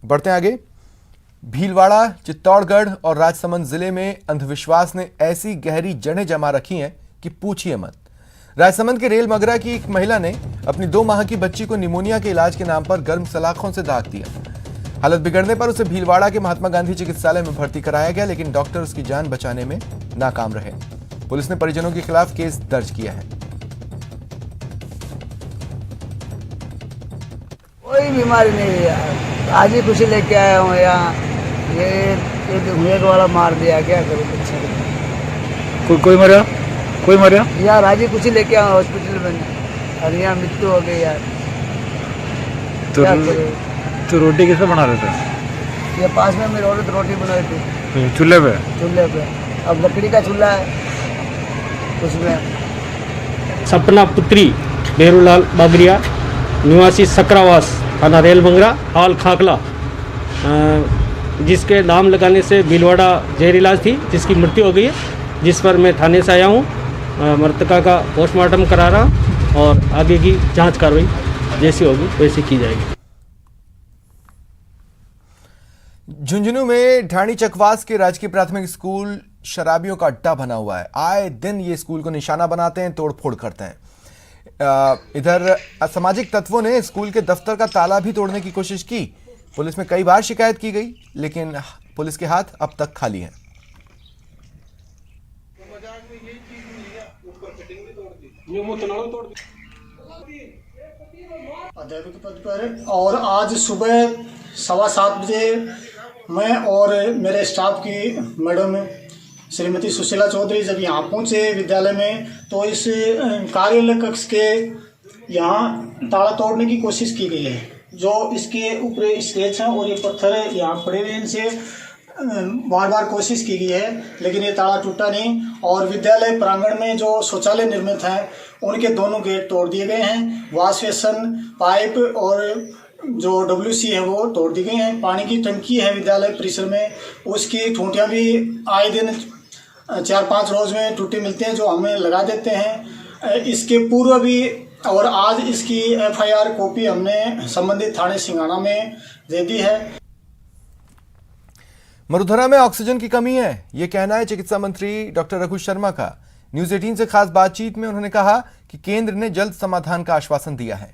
बढ़ते हैं आगे। भीलवाड़ा, चित्तौड़गढ़ और राजसमंद जिले में अंधविश्वास ने ऐसी गहरी जड़ें जमा रखी हैं कि पूछिए मत। राजसमंद के रेल मगरा की एक महिला ने अपनी 2 माह की बच्ची को निमोनिया के इलाज के नाम पर गर्म सलाखों से दाग दिया। हालत बिगड़ने पर उसे भीलवाड़ा के महात्मा गांधी चिकित्सालय में भर्ती कराया गया, लेकिन डॉक्टर उसकी जान बचाने में नाकाम रहे। पुलिस ने परिजनों के खिलाफ केस दर्ज किया है। कोई बीमारी नहीं है यार, आज ही खुशी लेके आया हूँ यहाँ। ये घुएक वाला मार दिया, क्या करूँ? कोई मरा यार, आज ही खुशी लेके आया हॉस्पिटल में और यहाँ मृत्यु हो गई यार। क्या करूँ? तो रोटी कैसे बना रहे थे? ये पास में मेरी औरत रोटी बना रही थी चूल्हे पे। अब लकड़ी का चूल्हा है उसमें। सपना पुत्री बेरूलाल बागरिया, निवासी सकरावास, थाना रेल मंगरा, हाल खाकला, जिसके नाम लगाने से भीलवाड़ा जहर इलाज थी, जिसकी मृत्यु हो गई है, जिस पर मैं थाने से आया हूँ। मृतका का पोस्टमार्टम करा रहा और आगे की जांच कार्रवाई जैसी होगी वैसी की जाएगी। झुंझुनू में ढाणी चकवास के राजकीय प्राथमिक स्कूल शराबियों का अड्डा बना हुआ है। आए दिन ये स्कूल को निशाना बनाते हैं, तोड़फोड़ करते हैं। इधर असामाजिक तत्वों ने स्कूल के दफ्तर का ताला भी तोड़ने की कोशिश की। पुलिस में कई बार शिकायत की गई, लेकिन पुलिस के हाथ अब तक खाली हैं। अध्यापक पद पर और आज सुबह 7:15 बजे मैं और मेरे स्टाफ की मैडम श्रीमती सुशीला चौधरी जब यहाँ पहुँचे विद्यालय में, तो इस कार्यालय कक्ष के यहाँ ताला तोड़ने की कोशिश की गई है। जो इसके ऊपर स्केच हैं और ये पत्थर यहाँ पड़े हुए, इनसे बार बार कोशिश की गई है, लेकिन ये ताला टूटा नहीं। और विद्यालय प्रांगण में जो शौचालय निर्मित हैं उनके दोनों गेट तोड़ दिए गए हैं। वॉश बेसन, पाइप और जो WC है वो तोड़ दी गई हैं। पानी की टंकी है विद्यालय परिसर में, उसकी ठूंठियाँ भी आए दिन 4-5 रोज में टूटी मिलती हैं, जो हमें लगा देते हैं। इसके पूर्व भी और आज इसकी FIR कॉपी हमने संबंधित थाने सिंघाना में दे दी है। मरुधरा में ऑक्सीजन की कमी है, ये कहना है चिकित्सा मंत्री डॉक्टर रघु शर्मा का। न्यूज 18 से खास बातचीत में उन्होंने कहा कि केंद्र ने जल्द समाधान का आश्वासन दिया है।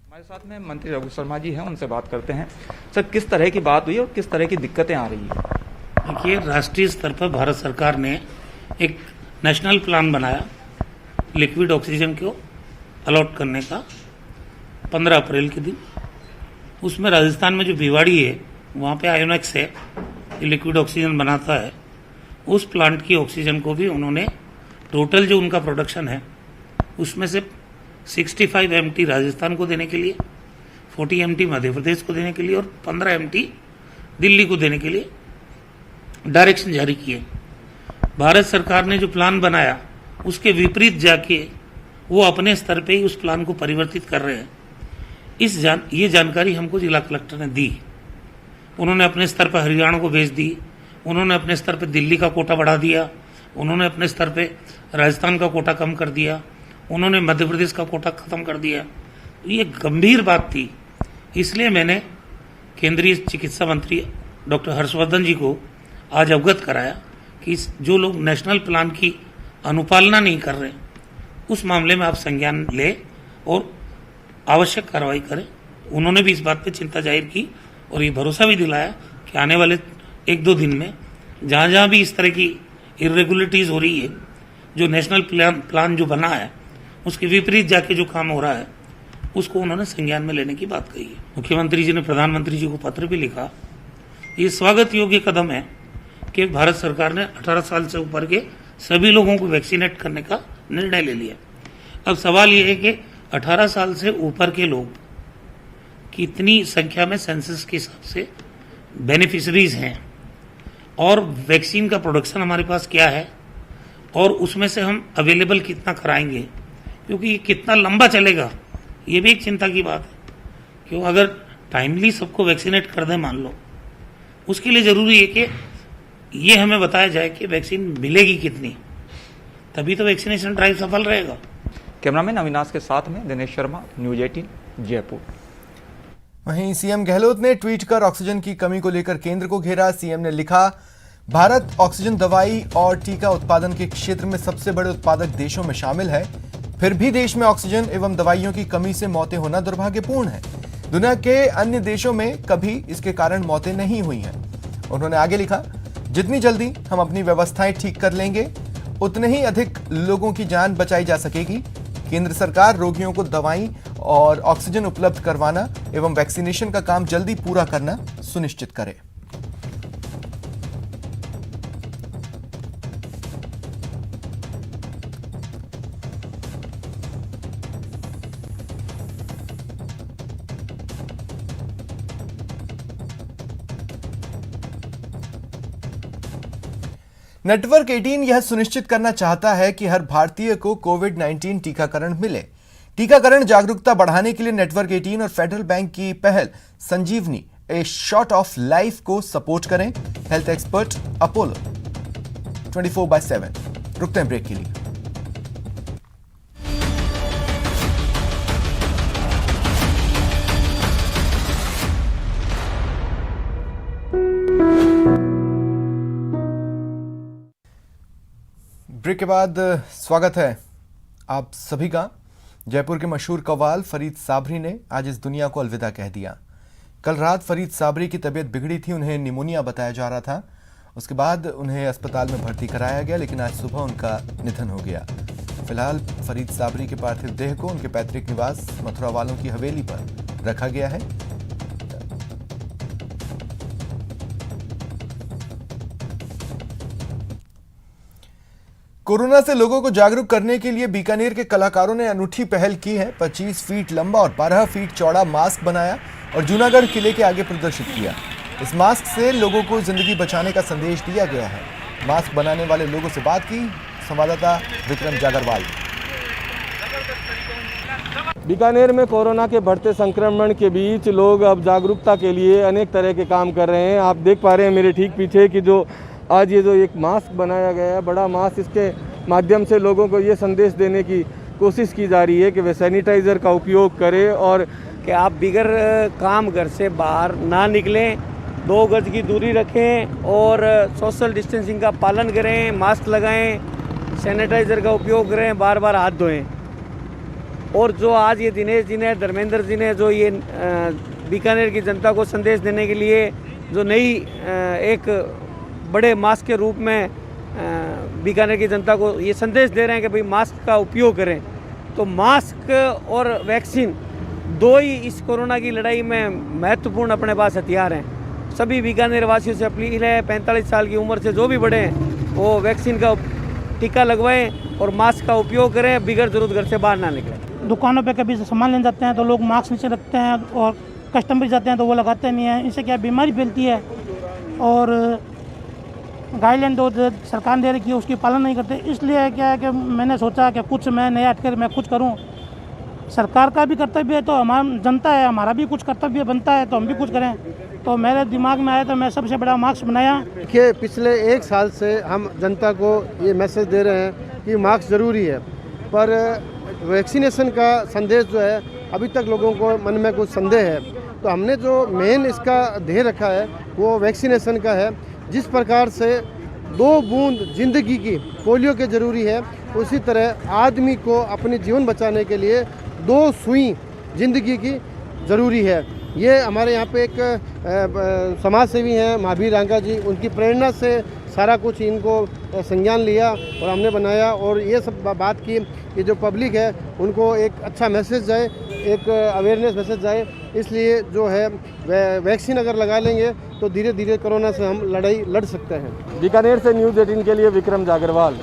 हमारे साथ में मंत्री रघु शर्मा जी हैं, उनसे बात करते हैं। सर, किस तरह की बात हुई और किस तरह की दिक्कतें आ रही है? देखिए, राष्ट्रीय स्तर पर भारत सरकार ने एक नेशनल प्लान बनाया लिक्विड ऑक्सीजन को अलॉट करने का 15 अप्रैल के दिन। उसमें राजस्थान में जो भिवाड़ी है वहाँ पे आयोनेक्स है, ये लिक्विड ऑक्सीजन बनाता है। उस प्लांट की ऑक्सीजन को भी उन्होंने टोटल जो उनका प्रोडक्शन है उसमें से 65 MT राजस्थान को देने के लिए, 40 MT मध्य प्रदेश को देने के लिए और 15 MT दिल्ली को देने के लिए डायरेक्शन जारी किए। भारत सरकार ने जो प्लान बनाया उसके विपरीत जाके वो अपने स्तर पे ही उस प्लान को परिवर्तित कर रहे हैं। ये जानकारी हमको जिला कलेक्टर ने दी। उन्होंने अपने स्तर पर हरियाणा को भेज दी, उन्होंने अपने स्तर पे दिल्ली का कोटा बढ़ा दिया, उन्होंने अपने स्तर पे राजस्थान का कोटा कम कर दिया, उन्होंने मध्य प्रदेश का कोटा खत्म कर दिया। तो ये गंभीर बात थी। इसलिए मैंने केंद्रीय चिकित्सा मंत्री डॉक्टर हर्षवर्धन जी को आज अवगत कराया कि जो लोग नेशनल प्लान की अनुपालना नहीं कर रहे उस मामले में आप संज्ञान लें और आवश्यक कार्रवाई करें। उन्होंने भी इस बात पर चिंता जाहिर की और ये भरोसा भी दिलाया कि आने वाले 1-2 दिन में जहाँ जहाँ भी इस तरह की इरेगुलरिटीज हो रही है, जो नेशनल प्लान जो बना है उसके विपरीत जाके जो काम हो रहा है उसको उन्होंने संज्ञान में लेने की बात कही है। मुख्यमंत्री जी ने प्रधानमंत्री जी को पत्र भी लिखा। ये स्वागत योग्य कदम है कि भारत सरकार ने 18 साल से ऊपर के सभी लोगों को वैक्सीनेट करने का निर्णय ले लिया। अब सवाल ये है कि 18 साल से ऊपर के लोग कितनी संख्या में सेंसस के हिसाब से बेनिफिशरीज हैं और वैक्सीन का प्रोडक्शन हमारे पास क्या है और उसमें से हम अवेलेबल कितना कराएंगे, क्योंकि ये कितना लंबा चलेगा ये भी एक चिंता की बात है। क्यों अगर टाइमली सबको वैक्सीनेट कर दें मान लो, उसके लिए जरूरी है कि ये हमें बताया जाए कि वैक्सीन मिलेगी कितनी, तभी तो वैक्सीनेशन ड्राइव सफल रहेगा। कैमरामैन अविनाश के साथ में दिनेश शर्मा, न्यूज 18 जयपुर। वहीं सीएम गहलोत ने ट्वीट कर ऑक्सीजन की कमी को लेकर केंद्र को घेरा। सीएम ने लिखा, भारत ऑक्सीजन दवाई और टीका उत्पादन के क्षेत्र में सबसे बड़े उत्पादक देशों में शामिल है। फिर भी देश में ऑक्सीजन एवं दवाइयों की कमी से मौतें होना दुर्भाग्यपूर्ण है। दुनिया के अन्य देशों में कभी इसके कारण मौतें नहीं हुई हैं। उन्होंने आगे लिखा, जितनी जल्दी हम अपनी व्यवस्थाएं ठीक कर लेंगे उतने ही अधिक लोगों की जान बचाई जा सकेगी। केंद्र सरकार रोगियों को दवाई और ऑक्सीजन उपलब्ध करवाना एवं वैक्सीनेशन का काम जल्दी पूरा करना सुनिश्चित करे। नेटवर्क 18 यह सुनिश्चित करना चाहता है कि हर भारतीय को कोविड-19 टीकाकरण मिले। टीकाकरण जागरूकता बढ़ाने के लिए नेटवर्क 18 और फेडरल बैंक की पहल संजीवनी ए शॉट ऑफ लाइफ को सपोर्ट करें। Health expert Apollo 24/7। रुकते हैं ब्रेक के लिए। ब्रेक के बाद स्वागत है आप सभी का। जयपुर के मशहूर कव्वाल फरीद साबरी ने आज इस दुनिया को अलविदा कह दिया। कल रात फरीद साबरी की तबीयत बिगड़ी थी, उन्हें निमोनिया बताया जा रहा था। उसके बाद उन्हें अस्पताल में भर्ती कराया गया, लेकिन आज सुबह उनका निधन हो गया। फिलहाल फरीद साबरी के पार्थिव देह को उनके पैतृक निवास मथुरा वालों की हवेली पर रखा गया है। कोरोना से लोगों को जागरूक करने के लिए बीकानेर के कलाकारों ने अनूठी पहल की है। 25 फीट लंबा और 12 फीट चौड़ा मास्क बनाया और जूनागढ़ किले के आगे प्रदर्शित किया। इस मास्क से लोगों को जिंदगी बचाने का संदेश दिया गया है। मास्क बनाने वाले लोगों से बात की संवाददाता विक्रम जागरवाल। बीकानेर में कोरोना के बढ़ते संक्रमण के बीच लोग अब जागरूकता के लिए अनेक तरह के काम कर रहे हैं। आप देख पा रहे हैं मेरे ठीक पीछे कि जो आज ये जो एक मास्क बनाया गया है, बड़ा मास्क, इसके माध्यम से लोगों को ये संदेश देने की कोशिश की जा रही है कि वे सैनिटाइज़र का उपयोग करें और कि आप बिगर काम घर से बाहर ना निकलें, 2 गज की दूरी रखें और सोशल डिस्टेंसिंग का पालन करें, मास्क लगाएं, सैनिटाइज़र का उपयोग करें, बार बार हाथ धोएं। और जो आज ये दिनेश जी ने, धर्मेंद्र जी ने जो ये बीकानेर की जनता को संदेश देने के लिए जो नई एक बड़े मास्क के रूप में बीकानेर की जनता को ये संदेश दे रहे हैं कि भाई मास्क का उपयोग करें। तो मास्क और वैक्सीन दो ही इस कोरोना की लड़ाई में महत्वपूर्ण अपने पास हथियार हैं। सभी बीकानेर वासियों से अपील है, 45 साल की उम्र से जो भी बड़े हैं वो वैक्सीन का टीका लगवाएं और मास्क का उपयोग करें, बिगर जरूरत घर से बाहर ना निकलें। दुकानों पे कभी सामान लेने जाते हैं तो लोग मास्क नीचे रखते हैं और कस्टमर जाते हैं तो वो लगाते नहीं हैं। इससे क्या बीमारी फैलती है और गाइडलाइन जो सरकार ने दे रखी है उसकी पालन नहीं करते। इसलिए क्या है कि मैंने सोचा कि कुछ मैं नया हटकर मैं कुछ करूं। सरकार का भी कर्तव्य है तो हमारा जनता है, हमारा भी कुछ कर्तव्य बनता है तो हम भी कुछ करें। तो मेरे दिमाग में आया तो मैं सबसे बड़ा मास्क बनाया। देखिए, पिछले 1 साल से हम जनता को ये मैसेज दे रहे हैं कि मास्क ज़रूरी है, पर वैक्सीनेशन का संदेश जो है अभी तक लोगों को मन में कुछ संदेह है। तो हमने जो मेन इसका ध्येय रखा है वो वैक्सीनेशन का है। जिस प्रकार से 2 बूंद जिंदगी की पोलियो के ज़रूरी है, उसी तरह आदमी को अपने जीवन बचाने के लिए 2 सुई जिंदगी की ज़रूरी है। ये हमारे यहाँ पे एक समाज सेवी हैं महावीर रांका जी, उनकी प्रेरणा से सारा कुछ इनको संज्ञान लिया और हमने बनाया। और ये सब बात की कि जो पब्लिक है उनको एक अच्छा मैसेज जाए, एक अवेयरनेस मैसेज जाए। इसलिए जो है वैक्सीन अगर लगा लेंगे तो धीरे धीरे कोरोना से हम लड़ाई लड़ सकते हैं। बीकानेर से न्यूज़ 18 के लिए विक्रम जागरवाल।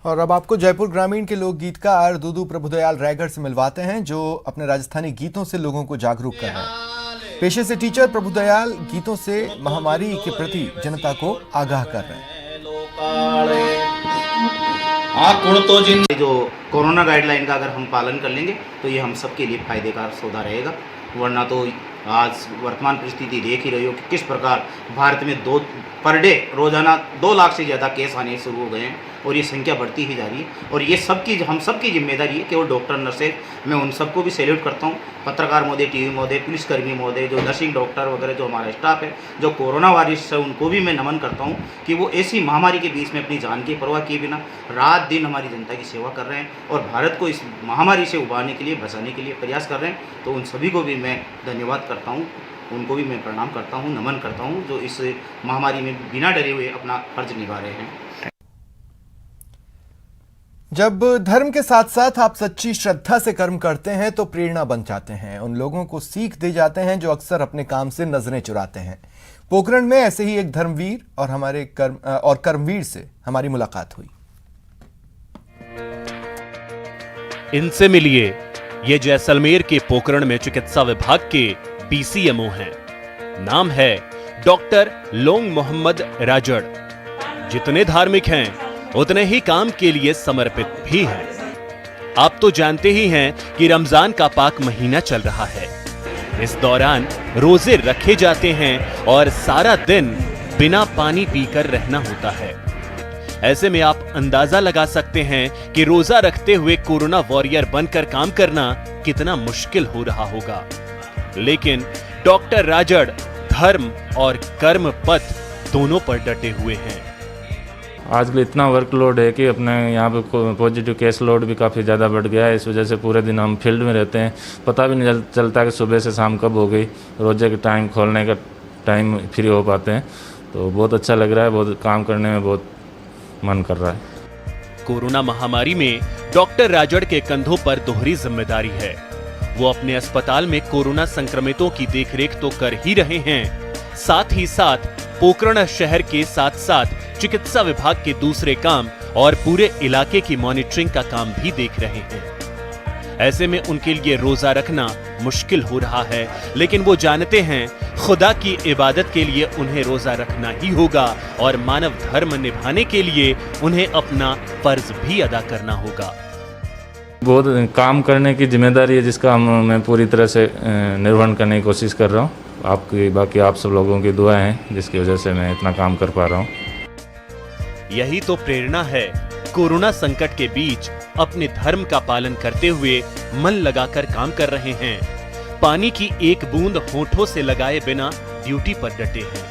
और अब आपको जयपुर ग्रामीण के लोक गीतकार दूदू प्रभुदयाल रायगढ़ से मिलवाते हैं, जो अपने राजस्थानी गीतों से लोगों को जागरूक कर रहे हैं। पेशे से टीचर प्रभुदयाल गीतों से महामारी के प्रति जनता को आगाह कर रहे हैं। जो कोरोना गाइडलाइन का अगर हम पालन कर लेंगे तो ये हम सबके लिए फायदे का सौदा रहेगा, वरना तो आज वर्तमान परिस्थिति देख ही रहे हो कि किस प्रकार भारत में पर डे रोजाना 2 लाख से ज़्यादा केस आने शुरू हो गए हैं और ये संख्या बढ़ती ही जा रही है। और ये हम सबकी जिम्मेदारी है, केवल डॉक्टर नर्सेज, मैं उन सबको भी सैल्यूट करता हूँ, पत्रकार महोदय, टीवी महोदय, पुलिसकर्मी महोदय, जो नर्सिंग डॉक्टर वगैरह जो हमारा स्टाफ है, जो कोरोना वायरस है, उनको भी मैं नमन करता हूँ कि वो ऐसी महामारी के बीच में अपनी जान की परवाह किए बिना रात दिन हमारी जनता की सेवा कर रहे हैं और भारत को इस महामारी से उबारने के लिए, बचाने के लिए प्रयास कर रहे हैं। तो उन सभी को भी मैं धन्यवाद करता हूँ, उनको भी मैं प्रणाम करता हूँ, नमन करता हूँ, जो इस महामारी में बिना डरे हुए अपना फर्ज निभा रहे हैं। जब धर्म के साथ साथ आप सच्ची श्रद्धा से कर्म करते हैं तो प्रेरणा बन जाते हैं, उन लोगों को सीख दे जाते हैं जो अक्सर अपने काम से नजरें चुराते हैं। पोखरण में ऐसे ही एक धर्मवीर और कर्मवीर से हमारी मुलाकात हुई। इनसे मिलिए, ये जैसलमेर के पोखरण में चिकित्सा विभाग के PCMO हैं। नाम है डॉक्टर लोंग मोहम्मद राजड़। जितने धार्मिक हैं उतने ही काम के लिए समर्पित भी हैं। आप तो जानते ही हैं कि रमजान का पाक महीना चल रहा है। इस दौरान रोजे रखे जाते हैं और सारा दिन बिना पानी पीकर रहना होता है। ऐसे में आप अंदाजा लगा सकते हैं कि रोजा रखते हुए कोरोना वॉरियर बनकर काम करना कितना मुश्किल हो रहा होगा। लेकिन डॉक्टर राजड़ धर्म और कर्म पथ दोनों पर डटे हुए हैं। आजकल इतना वर्कलोड है कि अपने यहाँ पे पॉजिटिव केस लोड भी काफ़ी ज़्यादा बढ़ गया है। इस वजह से पूरे दिन हम फील्ड में रहते हैं, पता भी नहीं चलता कि सुबह से शाम कब हो गई। रोजे के टाइम खोलने का टाइम फ्री हो पाते हैं, तो बहुत अच्छा लग रहा है, बहुत काम करने में बहुत मन कर रहा है। कोरोना महामारी में डॉक्टर राजड़ के कंधों पर दोहरी जिम्मेदारी है। वो अपने अस्पताल में कोरोना संक्रमितों की देखरेख तो कर ही रहे हैं, साथ ही साथ पोखरण शहर के साथ साथ चिकित्सा विभाग के दूसरे काम और पूरे इलाके की मॉनिटरिंग का काम भी देख रहे हैं। ऐसे में उनके लिए रोजा रखना मुश्किल हो रहा है, लेकिन वो जानते हैं खुदा की इबादत के लिए उन्हें रोजा रखना ही होगा और मानव धर्म निभाने के लिए उन्हें अपना फर्ज भी अदा करना होगा। बहुत काम करने की जिम्मेदारी है जिसका मैं पूरी तरह से निर्वहन करने की कोशिश कर रहा हूँ। आपकी बाकी आप सब लोगों की दुआ है जिसकी वजह से मैं इतना काम कर पा रहा हूँ। यही तो प्रेरणा है। कोरोना संकट के बीच अपने धर्म का पालन करते हुए मन लगाकर काम कर रहे हैं। पानी की एक बूंद होठों से लगाए बिना ड्यूटी पर डटे हैं,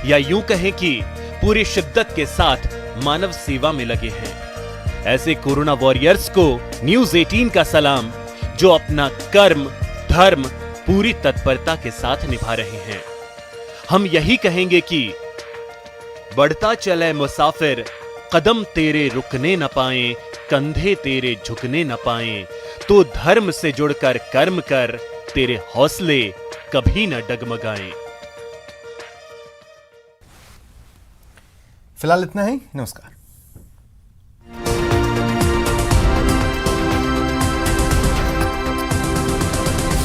या यूं कहें कि पूरी शिद्दत के साथ मानव सेवा में लगे हैं। ऐसे कोरोना वॉरियर्स को न्यूज़ 18 का सलाम, जो अपना कर्म धर्म पूरी तत्परता के साथ निभा रहे हैं। हम यही कहेंगे कि बढ़ता चले मुसाफिर, कदम तेरे रुकने न पाएं, कंधे तेरे झुकने न पाएं, तो धर्म से जुड़कर कर्म कर, तेरे हौसले कभी न डगमगाएं। फिलहाल इतना ही, नमस्कार।